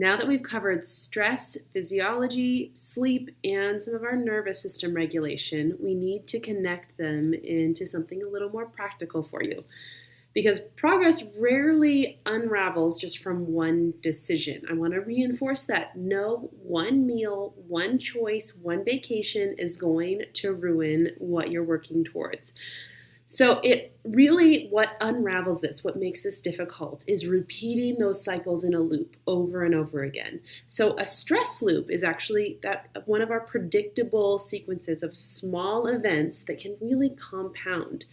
Now that we've covered stress, physiology, sleep, and some of our nervous system regulation, we need to connect them into something a little more practical for you. Because progress rarely unravels just from one decision. I want to reinforce that no one meal, one choice, one vacation is going to ruin what you're working towards. So what unravels this, what makes this difficult, is repeating those cycles in a loop over and over again. So a stress loop is actually one of our predictable sequences of small events that can really compound.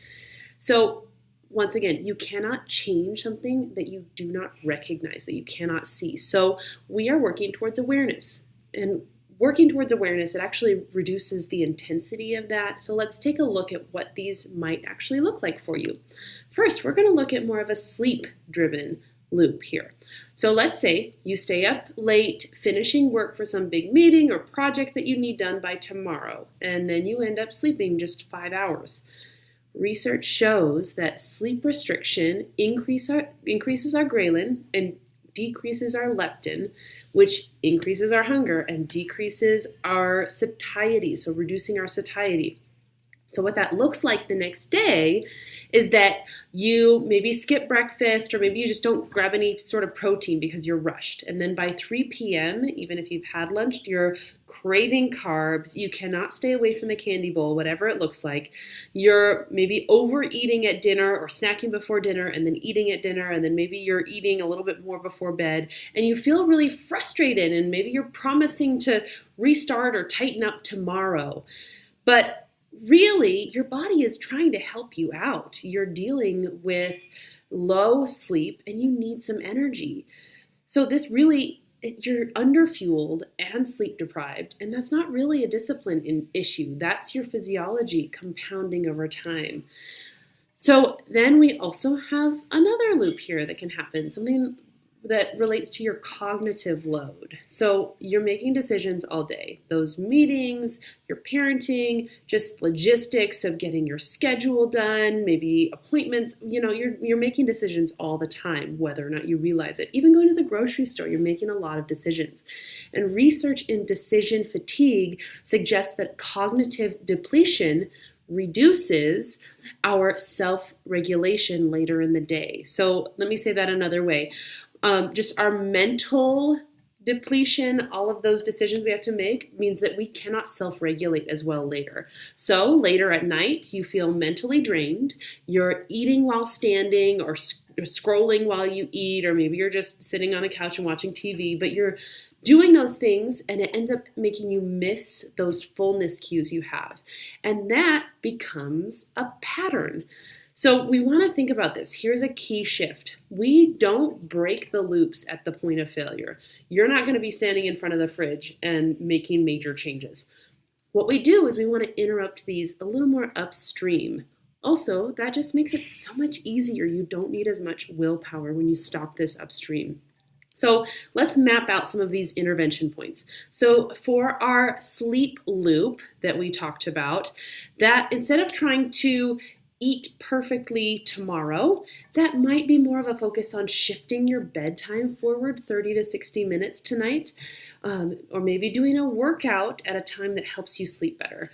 So once again, you cannot change something that you do not recognize, that you cannot see. So we are working towards awareness. And working towards awareness, it actually reduces the intensity of that. So let's take a look at what these might actually look like for you. First, we're going to look at more of a sleep-driven loop here. So let's say you stay up late finishing work for some big meeting or project that you need done by tomorrow, and then you end up sleeping just 5 hours. Research shows that sleep restriction increases our ghrelin and decreases our leptin, which increases our hunger and decreases our satiety, so reducing our satiety. So what that looks like the next day is that you maybe skip breakfast, or maybe you just don't grab any sort of protein because you're rushed. And then by 3 p.m., even if you've had lunch, you're craving carbs. You cannot stay away from the candy bowl, whatever it looks like. You're maybe overeating at dinner or snacking before dinner and then eating at dinner, and then maybe you're eating a little bit more before bed, and you feel really frustrated, and maybe you're promising to restart or tighten up tomorrow. But really, your body is trying to help you out. You're dealing with low sleep and you need some energy. So you're underfueled and sleep deprived, and that's not really a discipline issue. That's your physiology compounding over time. So then we also have another loop here that can happen, something that relates to your cognitive load. So you're making decisions all day. Those meetings, your parenting, just logistics of getting your schedule done, maybe appointments, you're making decisions all the time, whether or not you realize it. Even going to the grocery store, you're making a lot of decisions. And research in decision fatigue suggests that cognitive depletion reduces our self-regulation later in the day. So let me say that another way. Just our mental depletion, all of those decisions we have to make, means that we cannot self-regulate as well later. So later at night, you feel mentally drained. You're eating while standing or scrolling while you eat, or maybe you're just sitting on a couch and watching TV, but you're doing those things and it ends up making you miss those fullness cues you have. And that becomes a pattern. So we want to think about this. Here's a key shift. We don't break the loops at the point of failure. You're not going to be standing in front of the fridge and making major changes. What we do is we want to interrupt these a little more upstream. Also, that just makes it so much easier. You don't need as much willpower when you stop this upstream. So let's map out some of these intervention points. So for our sleep loop that we talked about, that instead of trying to eat perfectly tomorrow, that might be more of a focus on shifting your bedtime forward 30 to 60 minutes tonight, or maybe doing a workout at a time that helps you sleep better.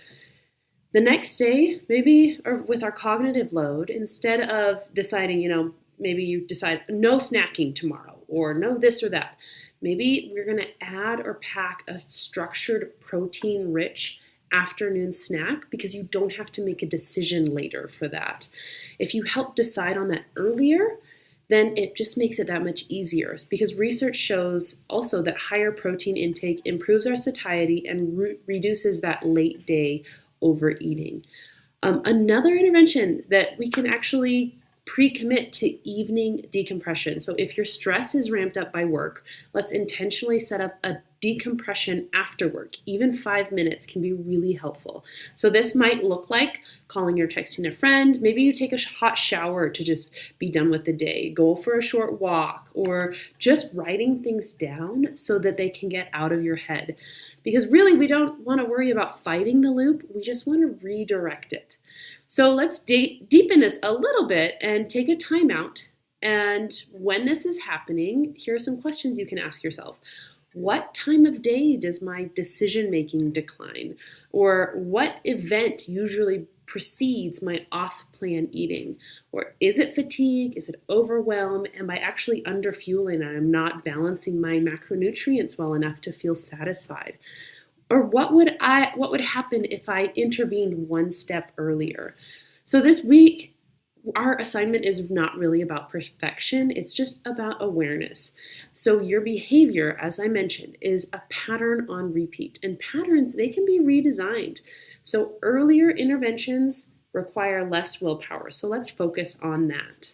The next day, maybe, or with our cognitive load, instead of deciding, maybe you decide no snacking tomorrow or no this or that, maybe we're going to add or pack a structured protein-rich afternoon snack because you don't have to make a decision later for that. If you help decide on that earlier, then it just makes it that much easier, because research shows also that higher protein intake improves our satiety and reduces that late day overeating. Another intervention that we can actually pre-commit to evening decompression. So if your stress is ramped up by work, let's intentionally set up a decompression after work. Even 5 minutes can be really helpful. So this might look like calling or texting a friend. Maybe you take a hot shower to just be done with the day. Go for a short walk, or just writing things down so that they can get out of your head. Because really, we don't want to worry about fighting the loop. We just want to redirect it. So let's deepen this a little bit and take a timeout And when this is happening, here are some questions you can ask yourself. What time of day does my decision making decline? Or what event usually precedes my off plan eating? Or is it fatigue? Is it overwhelm? Am I actually underfueling and I'm not balancing my macronutrients well enough to feel satisfied? Or what would happen if I intervened one step earlier? So this week, our assignment is not really about perfection, it's just about awareness. So your behavior, as I mentioned, is a pattern on repeat, and patterns, they can be redesigned. So earlier interventions require less willpower. So let's focus on that.